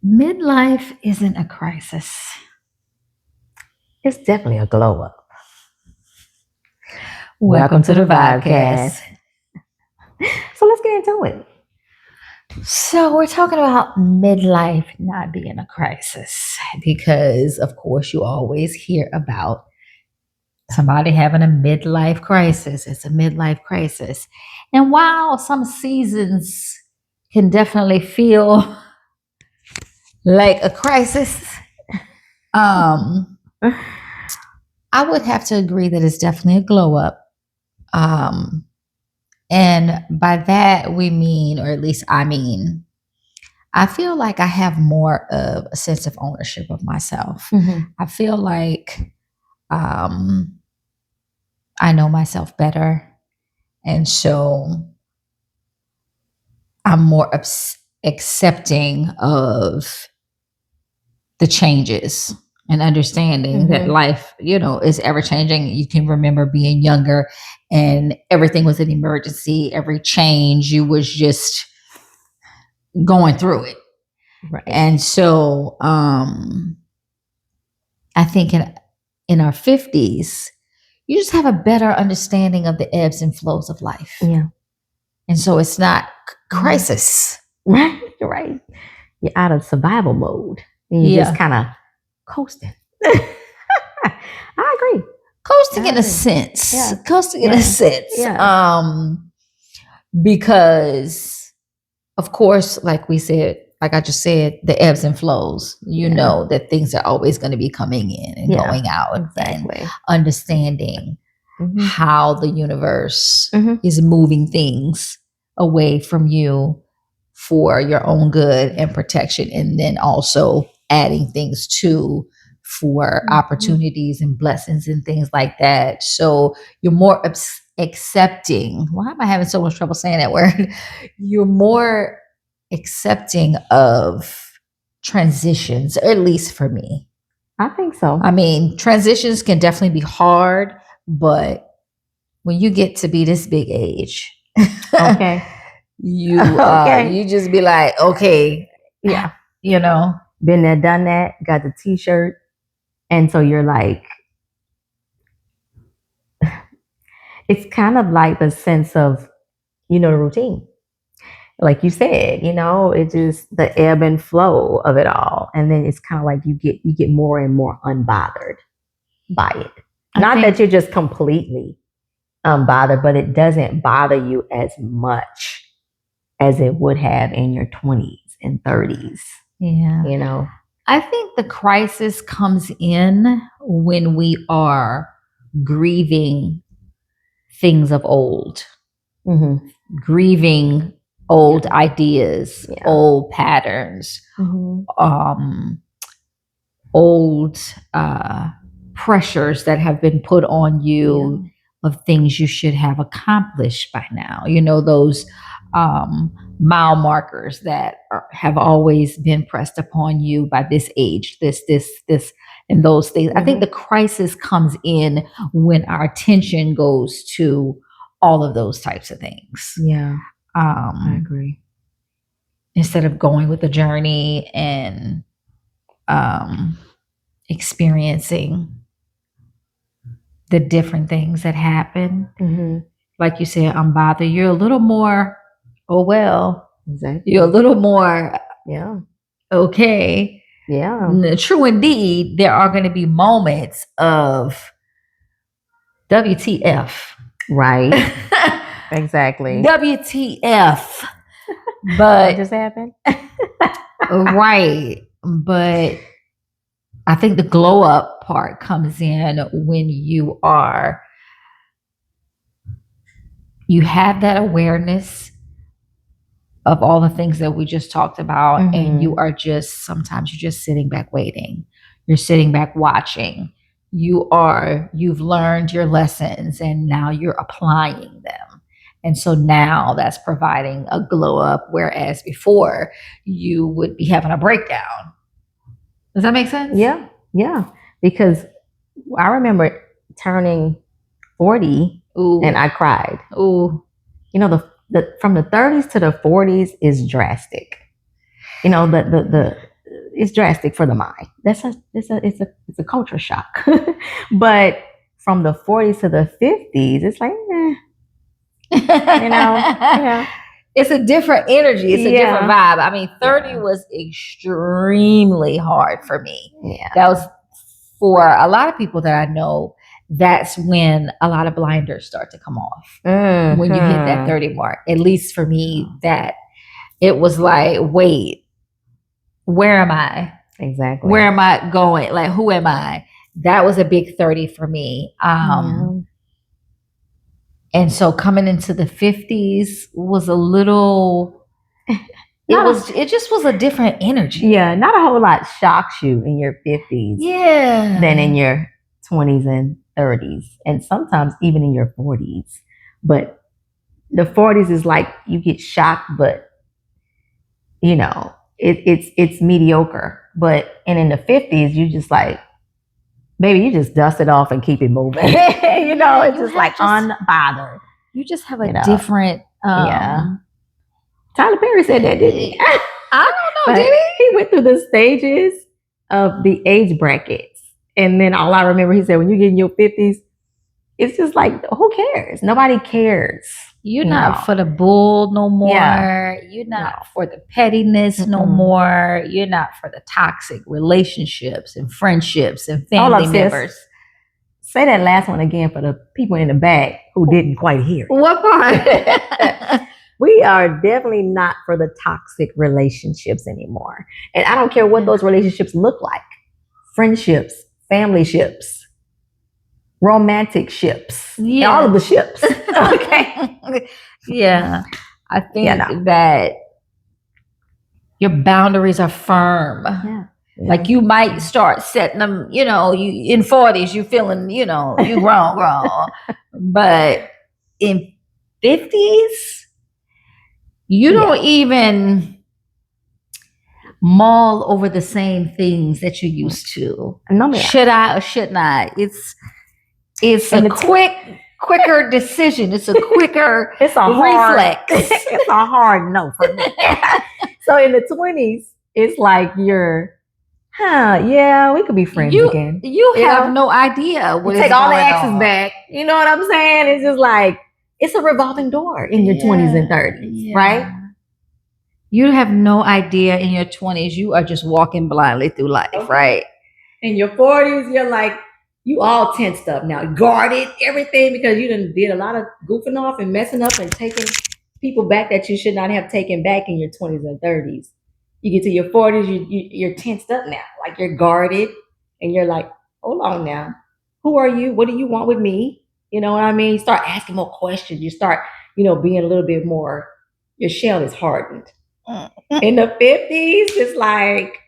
Midlife isn't a crisis. It's definitely a glow up. Welcome to the Vibecast. So let's get into it. So, we're talking about midlife not being a crisis because, of course, you always hear about somebody having a midlife crisis. It's a midlife crisis. And while some seasons can definitely feel like a crisis, I would have to agree that it's definitely a glow up. And by that, we mean, or at least I mean, I feel like I have more of a sense of ownership of myself. I feel like I know myself better. And so I'm more accepting of the changes and understanding that life, is ever changing. You can remember being younger and everything was an emergency. Every change, you was just going through it. Right. And so I think in our 50s, you just have a better understanding of the ebbs and flows of life. Yeah. And so it's not crisis. Right. Right. You're out of survival mode. And you're just kind of coasting. I agree. Coasting in a sense. Yeah. Coasting in a sense. Yeah. Because, of course, like I just said, the ebbs and flows, you know that things are always going to be coming in and going out. Exactly. And understanding how the universe is moving things away from you for your own good and protection, and then also adding things to for opportunities and blessings and things like that. So you're more accepting. Why am I having so much trouble saying that word? You're more accepting of transitions, or at least for me. I think so. I mean, transitions can definitely be hard, but when you get to be this big age, okay, you just be like, okay, yeah, been there, done that, got the t-shirt, and so you're like, it's kind of like the sense of, the routine. Like you said, it's just the ebb and flow of it all, and then it's kind of like you get more and more unbothered by it. Not that you're just completely unbothered, but it doesn't bother you as much as it would have in your 20s and 30s. Yeah. I think the crisis comes in when we are grieving things of old, grieving old ideas, old patterns, old pressures that have been put on you of things you should have accomplished by now. Those mile markers that have always been pressed upon you by this age, this, and those things. I think the crisis comes in when our attention goes to all of those types of things. Yeah, I agree. Instead of going with the journey and experiencing the different things that happen. Like you said, unbothered. You're a little more, oh well. Exactly. You're a little more, okay. Yeah. True indeed, there are going to be moments of WTF. Right. Exactly. WTF. But what just happened? Right. But I think the glow up part comes in when you have that awareness of all the things that we just talked about, and you are sometimes you're just sitting back waiting. You're sitting back watching. You've learned your lessons and now you're applying them. And so now that's providing a glow up, whereas before you would be having a breakdown. Does that make sense? Yeah. Yeah. Because I remember turning 40 and I cried. Ooh. The from the 30s to the 40s is drastic. The it's drastic for the mind. It's a culture shock. But from the 40s to the 50s, it's like, yeah. It's a different energy. It's a different vibe. I mean, 30 was extremely hard for me. Yeah. That was for a lot of people that I know. That's when a lot of blinders start to come off. Mm-hmm. When you hit that 30 mark. At least for me, that it was like, wait, where am I? Exactly. Where am I going? Like, who am I? That was a big 30 for me. And so coming into the 50s was a little, it just was a different energy. Yeah, not a whole lot shocks you in your 50s. Yeah. Than in your 20s and 30s. And sometimes even in your 40s. But the 40s is like you get shocked, but it's mediocre. And in the 50s, you just like, maybe you just dust it off and keep it moving. It's just like unbothered. You just have a different. Tyler Perry said that, didn't he? I don't know. Did he? He went through the stages of the age brackets, and then all I remember, he said, when you get in your 50s, it's just like, who cares? Nobody cares. You're not for the bull no more. Yeah. You're not for the pettiness no more. You're not for the toxic relationships and friendships and family members. Say that last one again for the people in the back who didn't quite hear it. What part? We are definitely not for the toxic relationships anymore. And I don't care what those relationships look like. Friendships, family ships, romantic ships, all of the ships. Okay. Yeah. I think that your boundaries are firm. Yeah. Like you might start setting them, you in 40s, you feeling, you grown. But in 50s, you don't even mull over the same things that you used to. No, should I or should not? It's a quicker decision. It's a quicker reflex. It's a hard no for me. So in the 20s, it's like you're, we could be friends again. You have no idea what you take all the exes back. You know what I'm saying? It's just like, it's a revolving door in your 20s and 30s, right? You have no idea in your 20s. You are just walking blindly through life, right? In your 40s, you're like, you all tensed up now, guarded everything because you did a lot of goofing off and messing up and taking people back that you should not have taken back in your 20s and 30s. You get to your 40s, you're tensed up now, like you're guarded, and you're like, hold on now, who are you? What do you want with me? You know what I mean? You start asking more questions. You start, being a little bit more. Your shell is hardened. In the 50s, it's like.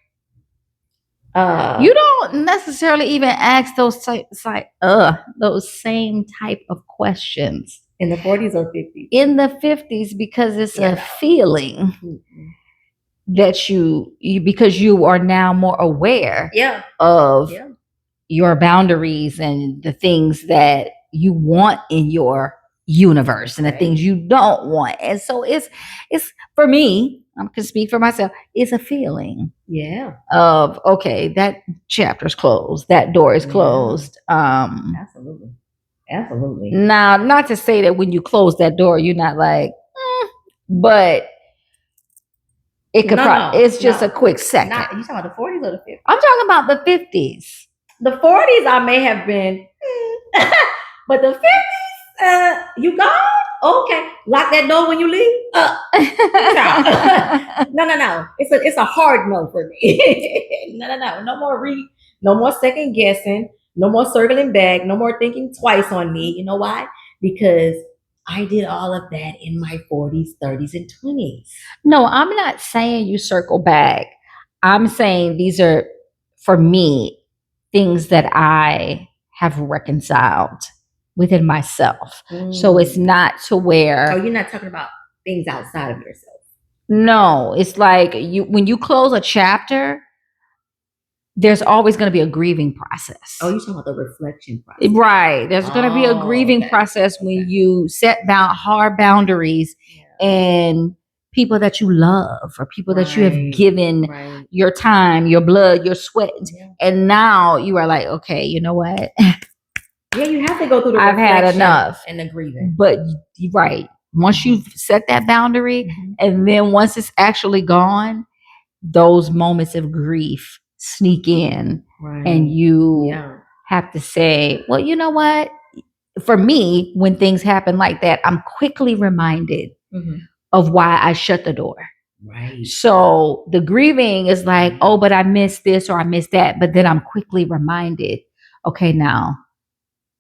You don't necessarily even ask those same type of questions in the 40s or 50s. In the 50s, because it's a feeling that you because you are now more aware of your boundaries and the things that you want in your universe and the things you don't want. And so it's for me, I can speak for myself, it's a feeling of, okay, that chapter's closed, that door is closed. Absolutely. Now, not to say that when you close that door, you're not like, but it could it's just a quick second. You talking about the 40s or the 50s? I'm talking about the 50s. The 40s I may have been, but the 50s, you gone? Okay, lock that door when you leave. No. It's a hard no for me. No. No more second guessing. No more circling back. No more thinking twice on me. You know why? Because I did all of that in my 40s, 30s, and 20s. No, I'm not saying you circle back. I'm saying these are, for me, things that I have reconciled within myself. So it's not to where... Oh, you're not talking about things outside of yourself. No, it's like when you close a chapter, there's always going to be a grieving process. Oh, you're talking about the reflection process. Right. There's going to be a grieving process when you set down hard boundaries and people that you love or people that you have given your time, your blood, your sweat. And now you are like, okay, you know what? Yeah, you have to go through the I've had enough. And the grieving. But right. Once you've set that boundary, and then once it's actually gone, those moments of grief sneak in, and you have to say, well, you know what? For me, when things happen like that, I'm quickly reminded of why I shut the door. Right. So the grieving is like, oh, but I missed this or I missed that. But then I'm quickly reminded, okay, now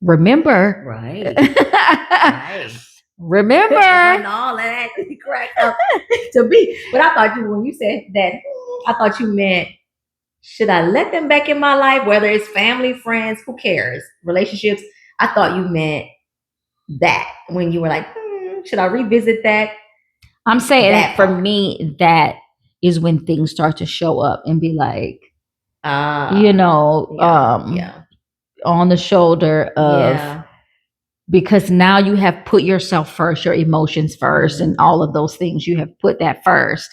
remember. Right. Right. Remember. When all that cracked up to be. But I thought when you said that, I thought you meant, should I let them back in my life? Whether it's family, friends, who cares? Relationships. I thought you meant that when you were like, should I revisit that? I'm saying that for me, that is when things start to show up and be like, you know, on the shoulder of, because now you have put yourself first, your emotions first, and all of those things, you have put that first.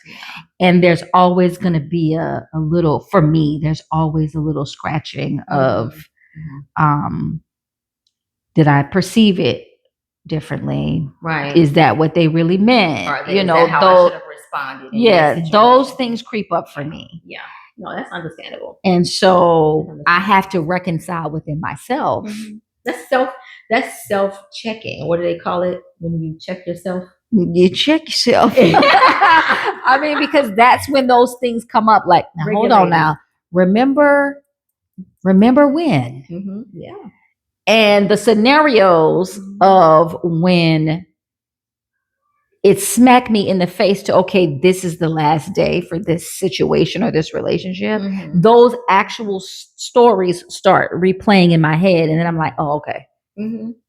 And there's always going to be a little, for me, there's always a little scratching of, did I perceive it differently? Right. Is that what they really meant? Or you know, how I should have responded. Yeah, those things creep up for me. Yeah. No, that's understandable. And so I have to reconcile within myself. That's self-checking. What do they call it when you check yourself? You check yourself. I mean, because that's when those things come up. Like, now, hold on now. Remember when? Yeah. And the scenarios of when it smacked me in the face to, okay, this is the last day for this situation or this relationship. Those actual stories start replaying in my head. And then I'm like, oh, okay.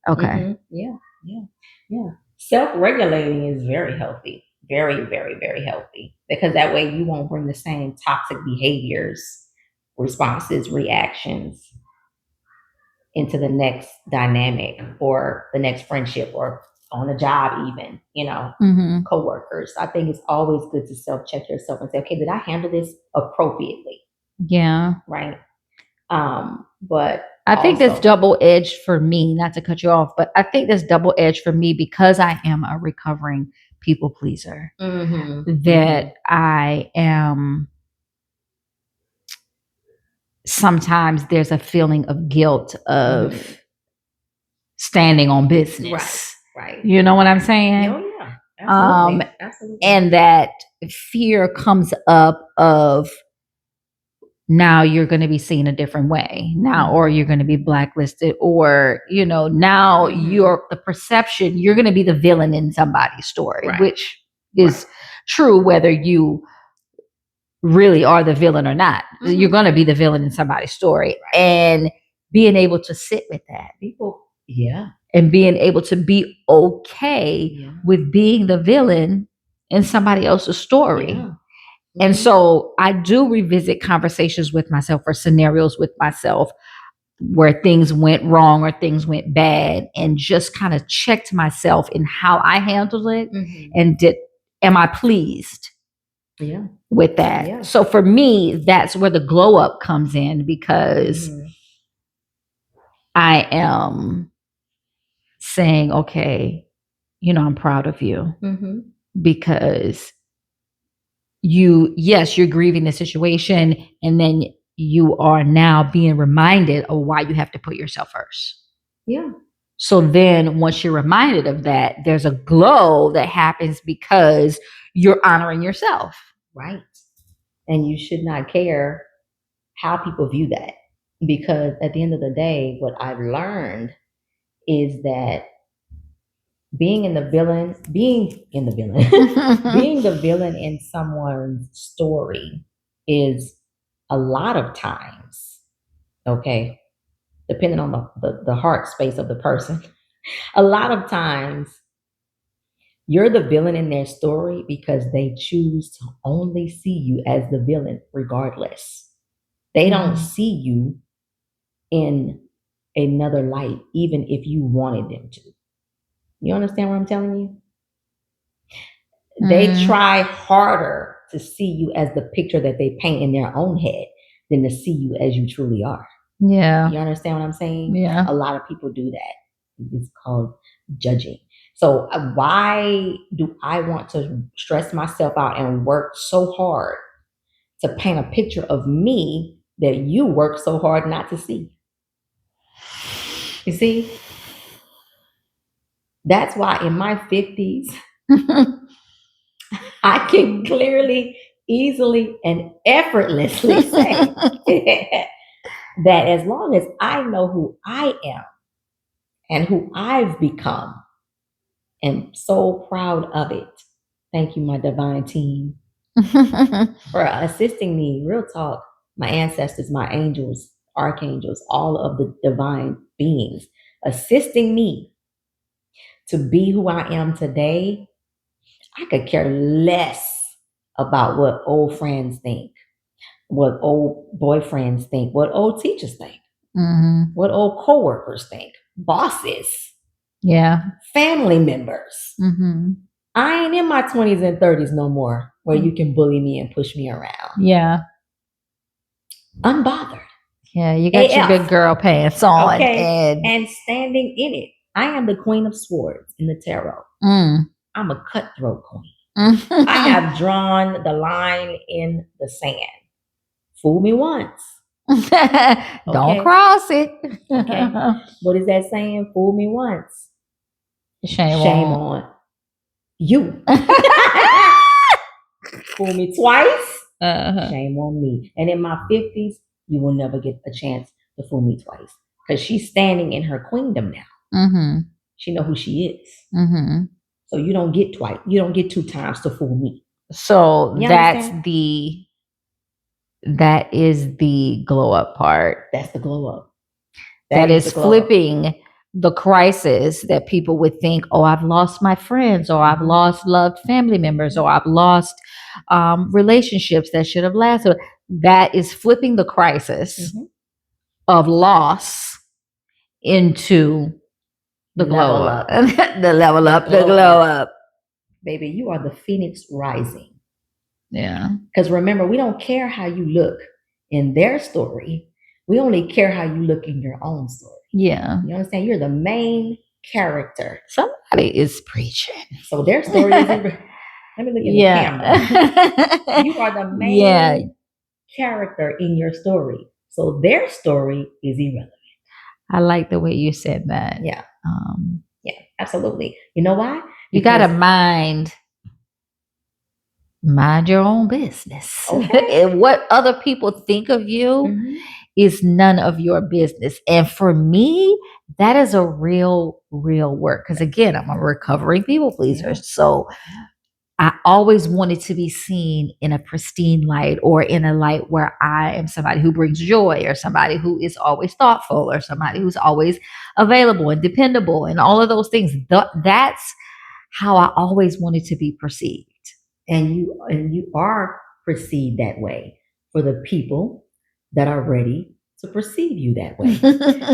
Okay. Yeah. Self-regulating is very healthy. Very, very, very healthy. Because that way you won't bring the same toxic behaviors, responses, reactions into the next dynamic or the next friendship or on a job even, coworkers. I think it's always good to self-check yourself and say, okay, did I handle this appropriately? Yeah. Right. But I think that's double-edged for me, not to cut you off, but I think that's double-edged for me because I am a recovering people pleaser. That I am, sometimes there's a feeling of guilt of standing on business. Right. You know what I'm saying? Oh, yeah. Absolutely. And that fear comes up of, now you're going to be seen a different way now, or you're going to be blacklisted, or, now you're the perception, you're going to be the villain in somebody's story, which is true, whether you really are the villain or not. You're going to be the villain in somebody's story, and being able to sit with that, and being able to be okay with being the villain in somebody else's story. And so I do revisit conversations with myself or scenarios with myself where things went wrong or things went bad, and just kind of checked myself in how I handled it, and am I pleased with that? So for me, that's where the glow up comes in, because I am saying, okay, I'm proud of you, because you're grieving the situation, and then you are now being reminded of why you have to put yourself first. Yeah. So then once you're reminded of that, there's a glow that happens because you're honoring yourself. Right. And you should not care how people view that, because at the end of the day, what I've learned is that being the villain in someone's story is a lot of times, okay, depending on the heart space of the person, a lot of times you're the villain in their story because they choose to only see you as the villain regardless. They don't see you in another light, even if you wanted them to. You understand what I'm telling you? They try harder to see you as the picture that they paint in their own head than to see you as you truly are. Yeah. You understand what I'm saying? Yeah. A lot of people do that. It's called judging. So why do I want to stress myself out and work so hard to paint a picture of me that you work so hard not to see? You see? That's why in my 50s, I can clearly, easily, and effortlessly say that as long as I know who I am and who I've become, and so proud of it. Thank you, my divine team, for assisting me. Real talk, my ancestors, my angels, archangels, all of the divine beings assisting me to be who I am today. I could care less about what old friends think, what old boyfriends think, what old teachers think, what old coworkers think, bosses, family members. I ain't in my 20s and 30s no more where you can bully me and push me around. Yeah. Unbothered. Yeah, you got your big girl pants on. Okay. And standing in it. I am the Queen of Swords in the tarot. I'm a cutthroat queen. I have drawn the line in the sand. Fool me once. Don't cross it. Okay. What is that saying? Fool me once. Shame on you. Fool me twice. Shame on me. And in my 50s, you will never get a chance to fool me twice. Because she's standing in her queendom now. She know who she is. So you don't get twice. You don't get 2 times to fool me. So that is the glow up part. That's the glow up. That is flipping the crisis that people would think, oh, I've lost my friends, or I've lost loved family members, or I've lost relationships that should have lasted. That is flipping the crisis of loss into the glow up. The level up, the glow up. Baby, you are the phoenix rising. Yeah. Because remember, we don't care how you look in their story. We only care how you look in your own story. Yeah. You understand? You're the main character. Somebody is preaching. So their story is let me look in the camera. You are the main character in your story. So their story is irrelevant. I like the way you said that. Yeah. Yeah, absolutely. You know why? You gotta mind your own business. Okay. And what other people think of you is none of your business. And for me, that is a real work. Because again, I'm a recovering people pleaser. So I always wanted to be seen in a pristine light, or in a light where I am somebody who brings joy, or somebody who is always thoughtful, or somebody who's always available and dependable, and all of those things. That's how I always wanted to be perceived. And you are perceived that way for the people that are ready to perceive you that way,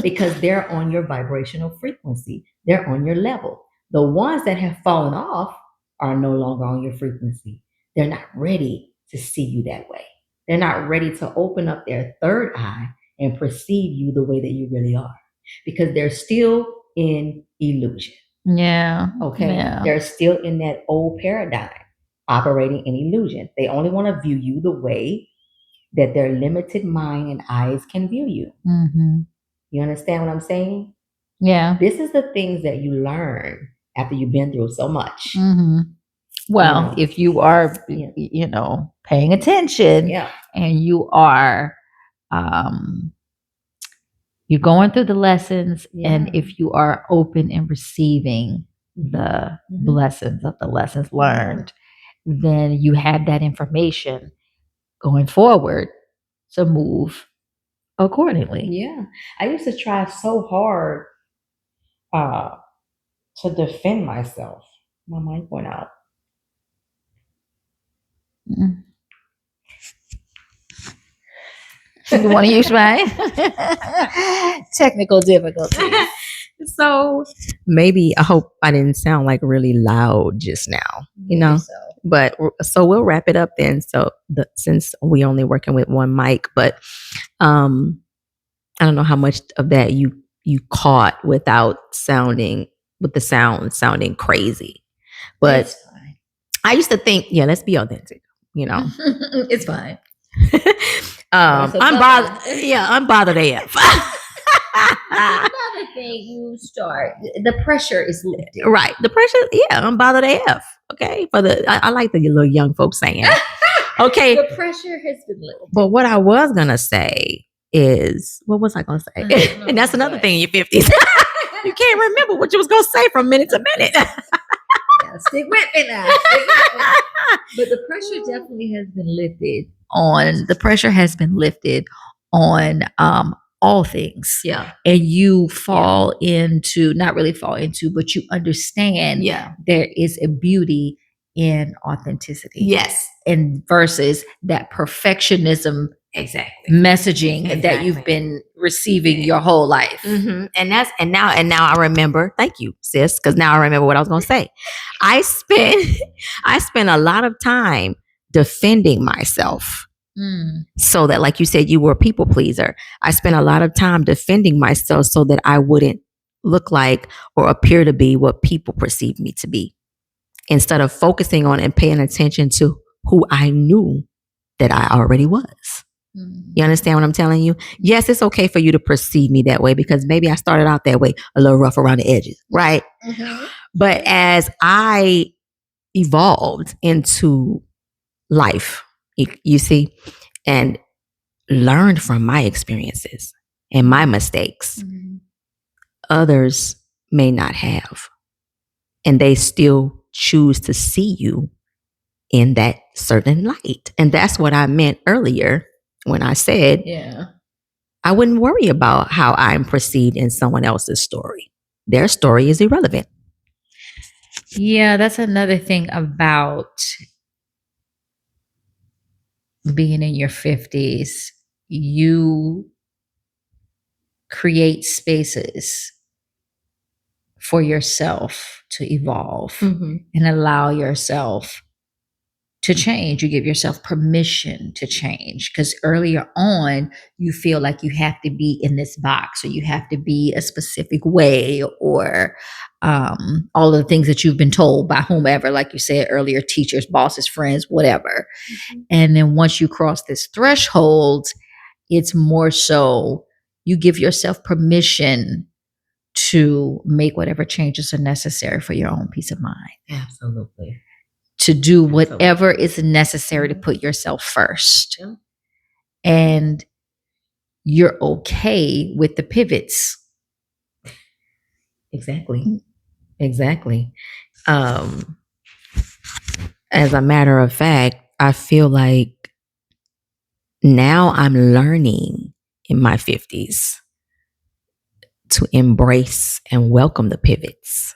because they're on your vibrational frequency. They're on your level. The ones that have fallen off are no longer on your frequency. They're not ready to see you that way. They're not ready to open up their third eye and perceive you the way that you really are, because they're still in illusion. Yeah. Okay. Yeah. They're still in that old paradigm, operating in illusion. They only want to view you the way that their limited mind and eyes can view you. You understand what I'm saying? Yeah. This is the things that you learn after you've been through so much. Well, if you are, paying attention, and you are, you're going through the lessons, and if you are open and receiving the blessings of the lessons learned, then you have that information going forward to move accordingly. Yeah. I used to try so hard to defend myself. My mic went out. You want to use mine? Technical difficulties. So maybe, I hope I didn't sound like really loud just now. You know? But so we'll wrap it up then. So since we only working with one mic, but I don't know how much of that you caught without sounding with the sound sounding crazy. But it's fine. I used to think, yeah, let's be authentic. It's fine. I'm bothered. Yeah, I'm bothered AF. Another thing you start, the pressure is lifted. Right. The pressure, yeah, I'm bothered AF. Okay. I like the little young folks saying. Okay. The pressure has been lifted. But what I was gonna say is, what was I gonna say? And that's another thing in your 50s. You can't remember what you was gonna say from minute to minute. Stick with me now. But the pressure definitely has been lifted on. The pressure has been lifted on all things. Yeah. And you fall into, not really fall into, but you understand there is a beauty in authenticity. Yes. And versus that perfectionism messaging that you've been receiving your whole life. Mm-hmm. And now I remember, thank you, sis, because now I remember what I was gonna say. I spent a lot of time defending myself. So that, like you said, you were a people pleaser. I spent a lot of time defending myself so that I wouldn't look like or appear to be what people perceive me to be, instead of focusing on and paying attention to who I knew that I already was. You understand what I'm telling you? Yes, it's okay for you to perceive me that way because maybe I started out that way, a little rough around the edges, right? Mm-hmm. But as I evolved into life, you see, and learned from my experiences and my mistakes, others may not have. And they still choose to see you in that certain light. And that's what I meant earlier when I said, I wouldn't worry about how I'm perceived in someone else's story. Their story is irrelevant. Yeah, that's another thing about being in your 50s. You create spaces for yourself to evolve and allow yourself to change. You give yourself permission to change, because earlier on you feel like you have to be in this box or you have to be a specific way, or all of the things that you've been told by whomever, like you said earlier, teachers, bosses, friends, whatever. And then once you cross this threshold, it's more so you give yourself permission to make whatever changes are necessary for your own peace of mind. Absolutely. To do whatever is necessary to put yourself first. Yeah. And you're okay with the pivots. Exactly. As a matter of fact, I feel like now I'm learning in my 50s to embrace and welcome the pivots,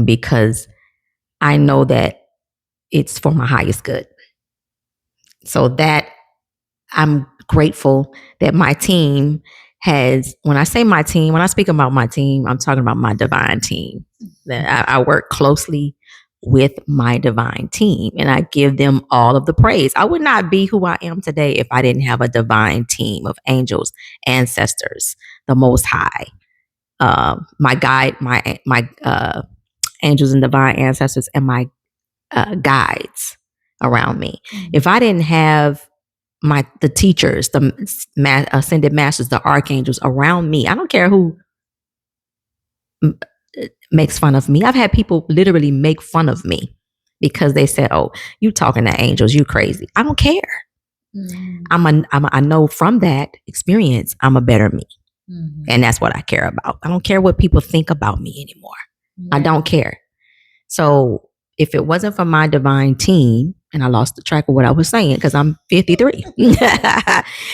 because I know that it's for my highest good. So that I'm grateful that my team has, when I say my team, when I speak about my team, I'm talking about my divine team. That I work closely with my divine team and I give them all of the praise. I would not be who I am today if I didn't have a divine team of angels, ancestors, the Most High, my guide, my angels and divine ancestors, and my guides around me. If I didn't have the teachers, the ascended masters, the archangels around me, I don't care who makes fun of me. I've had people literally make fun of me because they said, "Oh, you talking to angels? You crazy?" I don't care. I know from that experience, I'm a better me, and that's what I care about. I don't care what people think about me anymore. I don't care. So if it wasn't for my divine team, and I lost the track of what I was saying because I'm 53.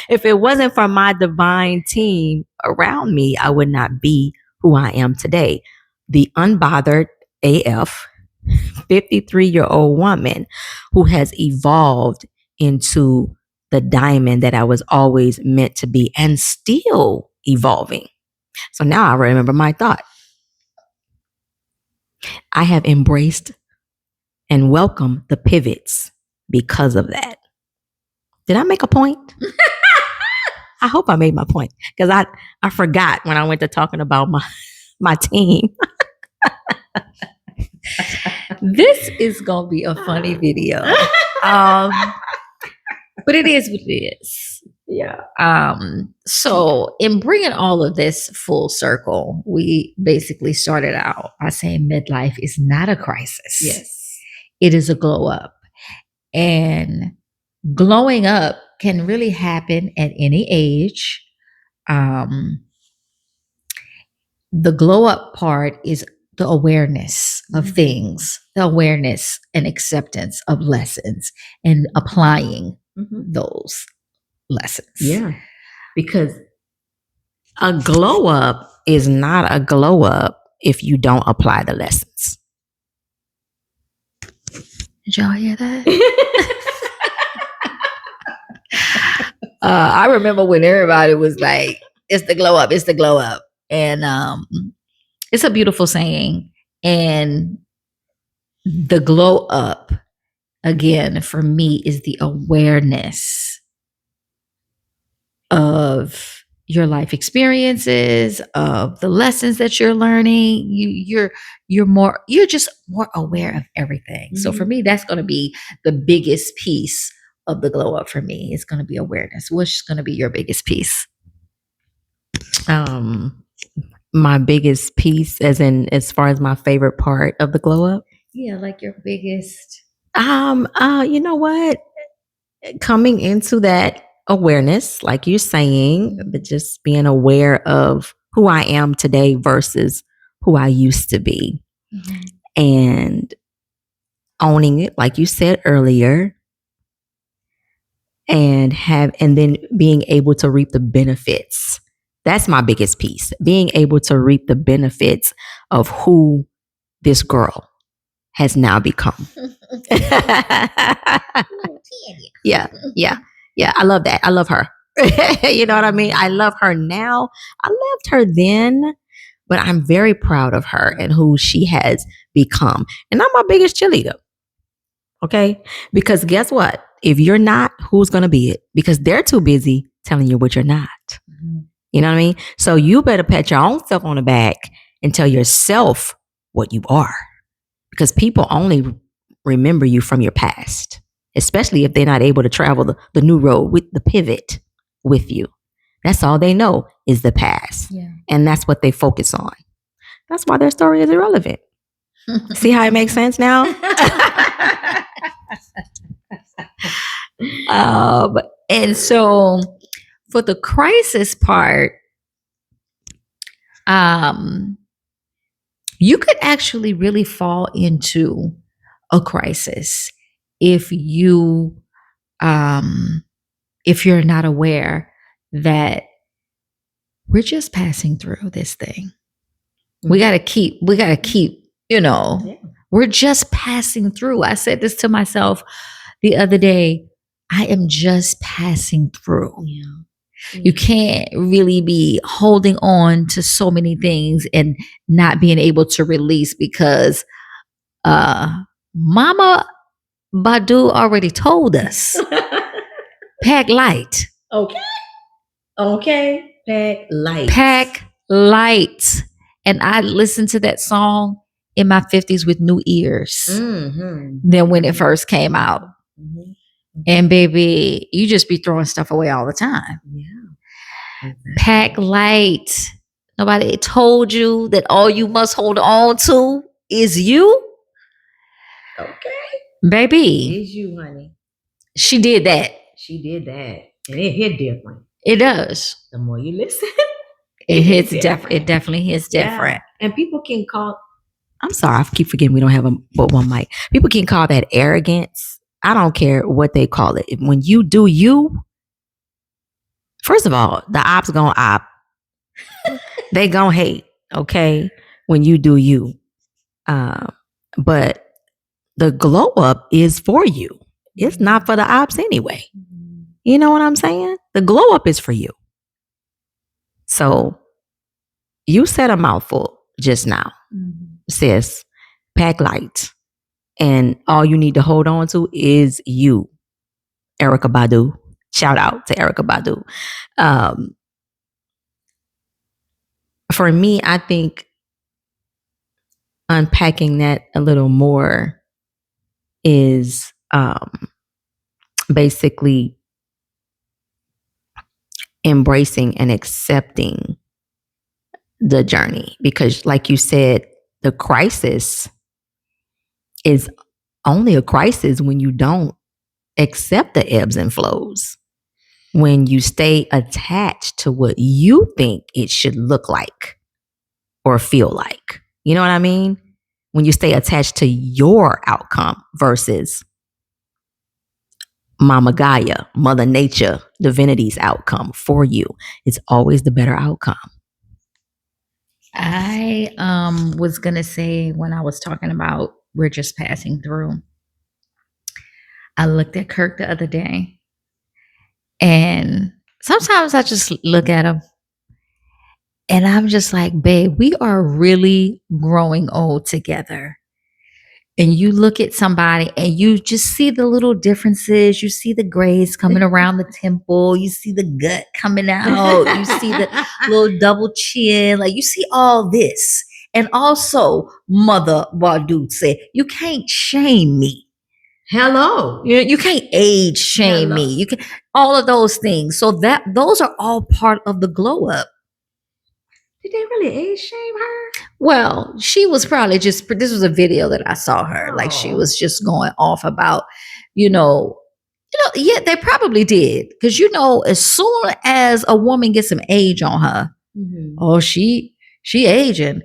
If it wasn't for my divine team around me, I would not be who I am today. The unbothered AF 53-year-old woman who has evolved into the diamond that I was always meant to be and still evolving. So now I remember my thought. I have embraced and welcome the pivots because of that. Did I make a point? I hope I made my point because I forgot when I went to talking about my team. This is gonna be a funny video. But it is what it is. Yeah. So in bringing all of this full circle, we basically started out by saying midlife is not a crisis. Yes. It is a glow up. And glowing up can really happen at any age. The glow up part is the awareness of things, the awareness and acceptance of lessons and applying those lessons. Yeah. Because a glow up is not a glow up if you don't apply the lessons. Did y'all hear that? I remember when everybody was like, it's the glow up, it's the glow up. And it's a beautiful saying. And the glow up, again, for me, is the awareness of your life experiences, of the lessons that you're learning. You're just more aware of everything. So for me, that's going to be the biggest piece of the glow up for me. It's going to be awareness. What's going to be your biggest piece? My biggest piece, as far as my favorite part of the glow up. Yeah, like your biggest. You know what? Coming into that awareness, like you're saying, but just being aware of who I am today versus who I used to be, and owning it, like you said earlier, and then being able to reap the benefits. That's my biggest piece. Being able to reap the benefits of who this girl has now become. Yeah. I love that. I love her. You know what I mean? I love her now. I loved her then, but I'm very proud of her and who she has become. And I'm my biggest cheerleader. Okay? Because guess what? If you're not, who's going to be it? Because they're too busy telling you what you're not. You know what I mean? So you better pat your own self on the back and tell yourself what you are. Because people only remember you from your past, especially if they're not able to travel the new road with the pivot with you. That's all they know is the past. Yeah. And that's what they focus on. That's why their story is irrelevant. See how it makes sense now? And so for the crisis part, you could actually really fall into a crisis if you're not aware that we're just passing through this thing. We gotta keep, we're just passing through. I said this to myself the other day. I am just passing through. Yeah. You can't really be holding on to so many things and not being able to release because Mama Badu already told us. Pack light. Okay. Pack light. Pack light. And I listened to that song in my 50s with new ears than when it first came out. And baby, you just be throwing stuff away all the time. Yeah. Exactly. Pack light. Nobody told you that all you must hold on to is you. Okay. Baby. It is you, honey. She did that. And it hit different. It does. The more you listen, it hits different. It definitely hits different. Yeah. And people can call. I'm sorry, I keep forgetting we don't have but one mic. People can call that arrogance. I don't care what they call it. When you do you, first of all, the ops gonna op. They gonna hate, okay, when you do you. But the glow up is for you. It's not for the ops anyway. You know what I'm saying? The glow up is for you. So you said a mouthful just now, sis. Pack light. And all you need to hold on to is you, Erykah Badu. Shout out to Erykah Badu. For me, I think unpacking that a little more is basically embracing and accepting the journey. Because, like you said, the crisis is only a crisis when you don't accept the ebbs and flows, when you stay attached to what you think it should look like or feel like. You know what I mean? When you stay attached to your outcome versus Mama Gaia, Mother Nature, divinity's outcome for you. It's always the better outcome. I was gonna say, when I was talking about we're just passing through, I looked at Kirk the other day, and sometimes I just look at him and I'm just like, babe, we are really growing old together. And you look at somebody and you just see the little differences. You see the grays coming around the temple. You see the gut coming out. You see the little double chin. Like, you see all this. And also, Mother Badu said, you can't shame me. Hello. You can't age shame me. You can, all of those things. So those are all part of the glow up. Did they really age shame her? Well, she was probably just, this was a video that I saw her. Like, she was just going off about, yeah, they probably did. Because, as soon as a woman gets some age on her, oh, she aging.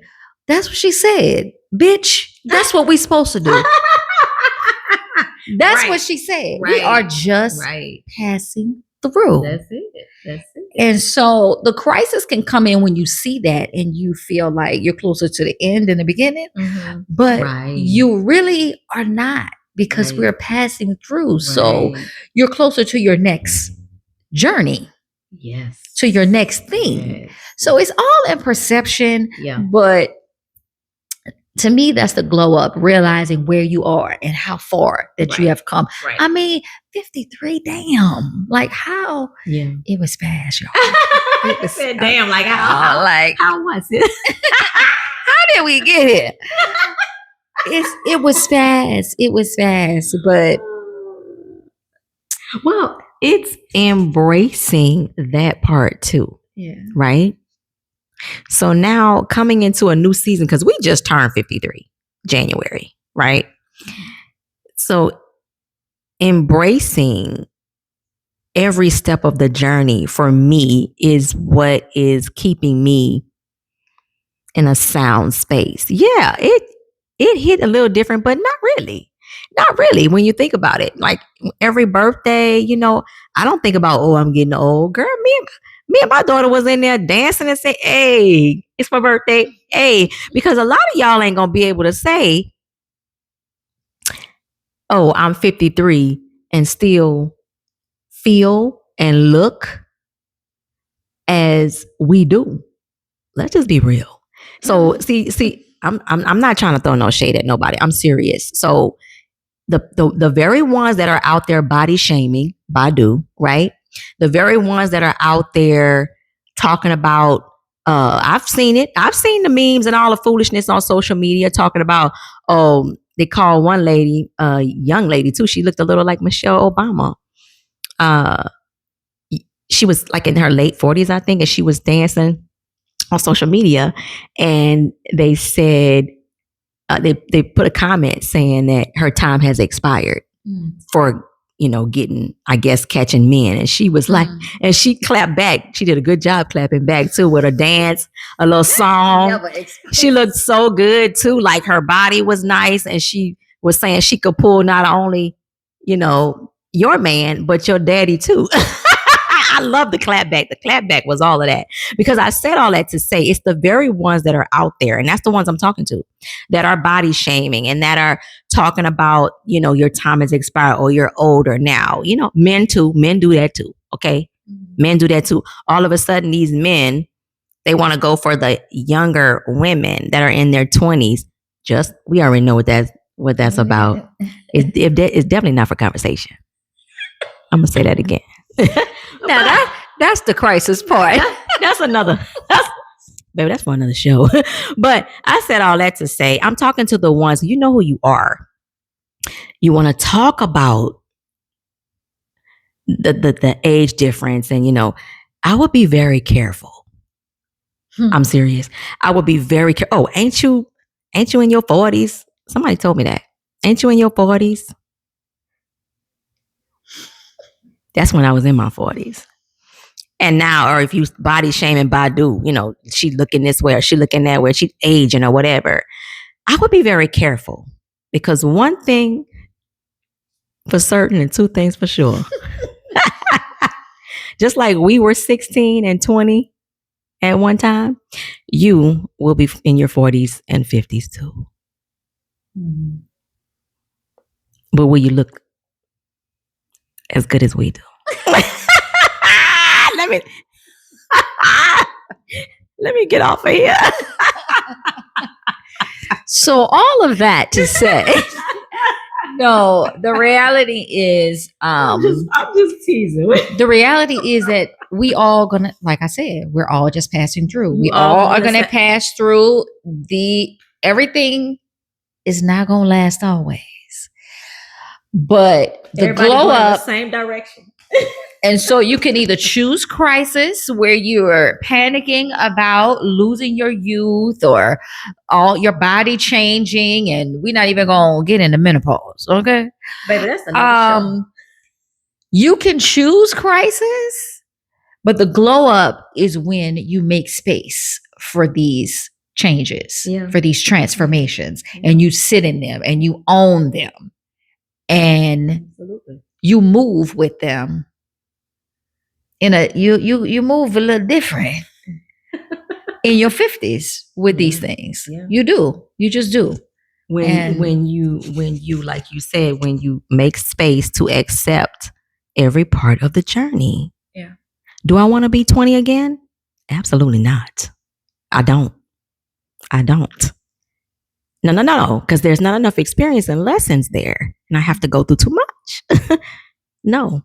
That's what she said. Bitch, that's what we supposed to do. That's what she said. Right. We are just passing through. That's it. And so the crisis can come in when you see that and you feel like you're closer to the end than the beginning, but you really are not, because we're passing through. So you're closer to your next journey. Yes. To your next thing. Yes. So it's all in perception. Yeah. But to me, that's the glow up, realizing where you are and how far that you have come. Right. I mean, 53, damn. Like, how? Yeah. It was fast, y'all. It was damn, like how was it? How did we get here? It was fast. It was fast, but well, it's embracing that part too. Yeah. Right? So now coming into a new season, because we just turned 53 January, right? So embracing every step of the journey for me is what is keeping me in a sound space. Yeah, it hit a little different, but not really. Not really when you think about it. Like, every birthday, I don't think about, oh, I'm getting old. Girl, me and my daughter was in there dancing and say, hey, it's my birthday. Hey, because a lot of y'all ain't going to be able to say, oh, I'm 53 and still feel and look as we do. Let's just be real. So see, I'm not trying to throw no shade at nobody. I'm serious. So the very ones that are out there body shaming, Badu, right? The very ones that are out there talking about, I've seen it. I've seen the memes and all the foolishness on social media talking about, they call one lady, young lady too. She looked a little like Michelle Obama. She was like in her late 40s, I think, and she was dancing on social media, and they said, they put a comment saying that her time has expired for, getting, I guess, catching men. And she was like, and she clapped back. She did a good job clapping back too, with a dance, a little song. She looked so good too. Like, her body was nice. And she was saying she could pull not only, your man, but your daddy too. I love the clapback. The clapback was all of that, because I said all that to say it's the very ones that are out there, and that's the ones I'm talking to, that are body shaming and that are talking about, your time has expired or you're older now. Men too. Men do that too. Okay. Men do that too. All of a sudden, these men, they want to go for the younger women that are in their 20s. We already know what what that's about. It's definitely not for conversation. I'm gonna say that again. Now that's the crisis part. That's another. Baby, that's for another show. But I said all that to say, I'm talking to the ones, you know who you are. You want to talk about the age difference, and I would be very careful. I'm serious. I would be very careful. Oh, ain't you in your 40s? Somebody told me that. Ain't you in your 40s? That's when I was in my 40s. And now, or if you body shaming Badu, she looking this way or she looking that way, she aging or whatever. I would be very careful, because one thing for certain and two things for sure. Just like we were 16 and 20 at one time, you will be in your 40s and 50s too. Mm-hmm. But will you look as good as we do? Let me get off of here. So all of that to say, no, the reality is, I'm just teasing. The reality is that we all gonna, like I said, we're all just passing through. We all are gonna pass through. Everything is not gonna last always. But the glow up, the same direction. And so you can either choose crisis, where you're panicking about losing your youth or all your body changing, and we're not even gonna get into menopause, okay? Baby, that's another show. You can choose crisis, but the glow up is when you make space for these changes, for these transformations, and you sit in them and you own them, and you move with them. You move a little different in your 50s with these things. Yeah. You do. You just do. When you like you said, when you make space to accept every part of the journey. Yeah. Do I want to be 20 again? Absolutely not. I don't. No, because there's not enough experience and lessons there, and I have to go through too much. No.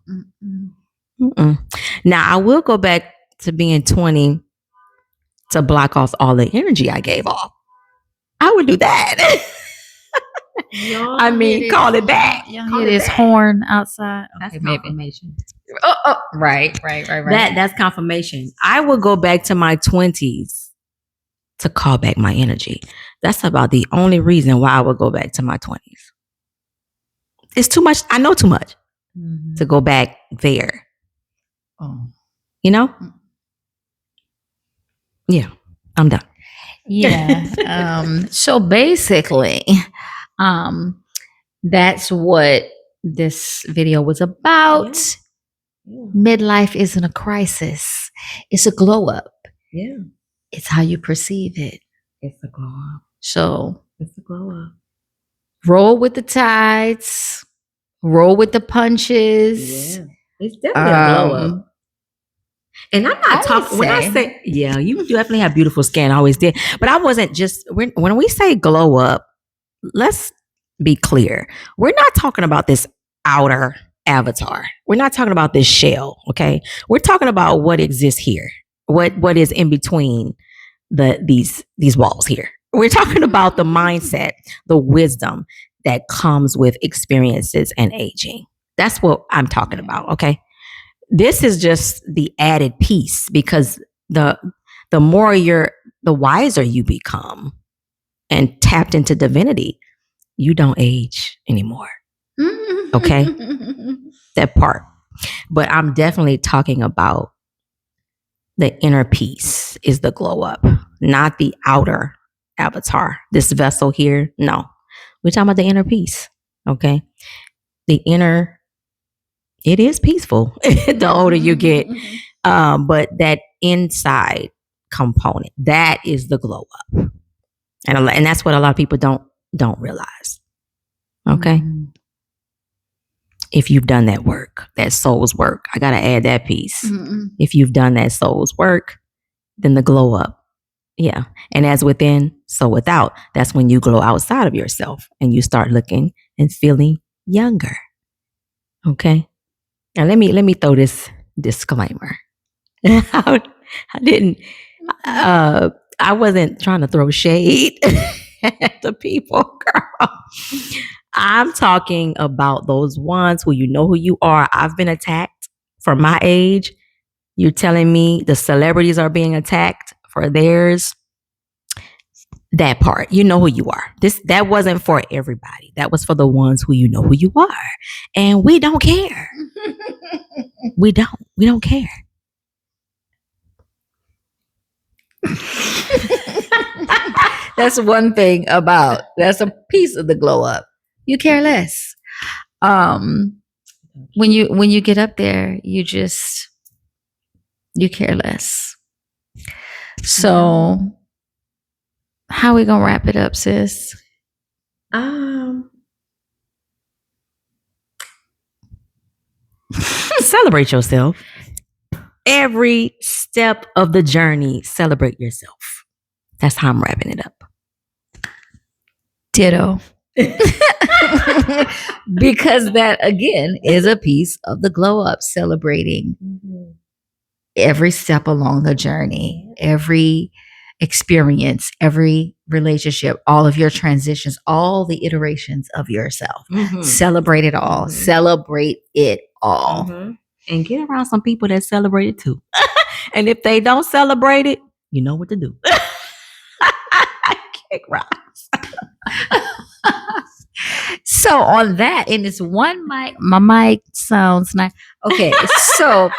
Mm-mm. Now, I will go back to being 20 to block off all the energy I gave off. I would do that. I mean, call it back. Y'all hear this horn outside? Okay, that's confirmation. Oh, right. That's confirmation. I will go back to my 20s to call back my energy. That's about the only reason why I would go back to my 20s. It's too much. I know too much to go back there. Oh. Yeah, I'm done. Yeah. So basically, that's what this video was about. Yeah. Midlife isn't a crisis. It's a glow up. Yeah. It's how you perceive it. It's a glow up. So it's a glow up. Roll with the tides. Roll with the punches. Yeah. It's definitely a glow up. And I'm not talking, when I say, yeah, you definitely have beautiful skin. I always did. But I wasn't just, when we say glow up, let's be clear. We're not talking about this outer avatar. We're not talking about this shell, okay? We're talking about what exists here. What is in between these walls here. We're talking about the mindset, the wisdom that comes with experiences and aging. That's what I'm talking about, okay? This is just the added piece, because the wiser you become and tapped into divinity, you don't age anymore. Okay? That part. But I'm definitely talking about the inner piece is the glow up, not the outer avatar. This vessel here, no. We're talking about the inner piece, okay? The inner, it is peaceful the older you get. But that inside component, that is the glow up. And that's what a lot of people don't realize. Okay? If you've done that work, that soul's work, I got to add that piece. If you've done that soul's work, then the glow up Yeah. And as within, so without. That's when you glow outside of yourself and you start looking and feeling younger. Okay. Now let me throw this disclaimer. I didn't I wasn't trying to throw shade at the people, girl. I'm talking about those ones who you know who you are. I've been attacked for my age. You're telling me the celebrities are being attacked for theirs. That part, you know who you are. That wasn't for everybody. That was for the ones who you know who you are. And we don't care. We don't care. That's one thing that's a piece of the glow up. You care less. When you get up there, you care less. So how we gonna wrap it up, sis? Celebrate yourself. Every step of the journey, celebrate yourself. That's how I'm wrapping it up. Ditto. Because that again is a piece of the glow up, celebrating every step along the journey, every experience, every relationship, all of your transitions, all the iterations of yourself. Celebrate it all. Celebrate it all. And get around some people that celebrate it too. And if they don't celebrate it, you know what to do. Kick rocks. So on that, and it's one mic, my mic sounds nice. Okay, so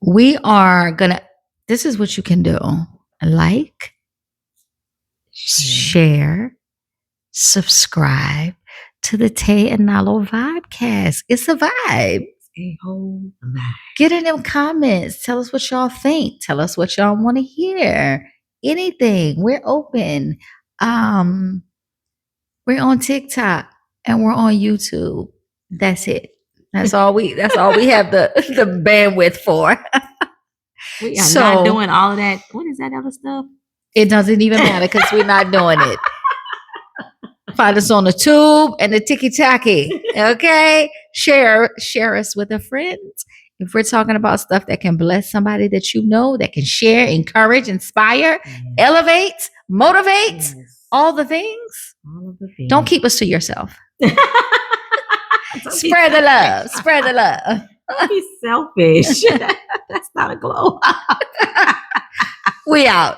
we are gonna, this is what you can do. Like, share, subscribe to the Tay and Nalo Vibecast. It's a vibe. A whole vibe. Get in them comments. Tell us what y'all think. Tell us what y'all want to hear. Anything. We're open. We're on TikTok and we're on YouTube. That's it. That's all we have the bandwidth for. We are not doing all of that. What is that other stuff? It doesn't even matter because we're not doing it. Find us on the tube and the tiki-taki. Okay? Share us with a friend. If we're talking about stuff that can bless somebody that you know, that can share, encourage, inspire, elevate, motivate, all the things. Don't keep us to yourself. Spread the love. Spread the love. Be selfish. That's not a glow. We out.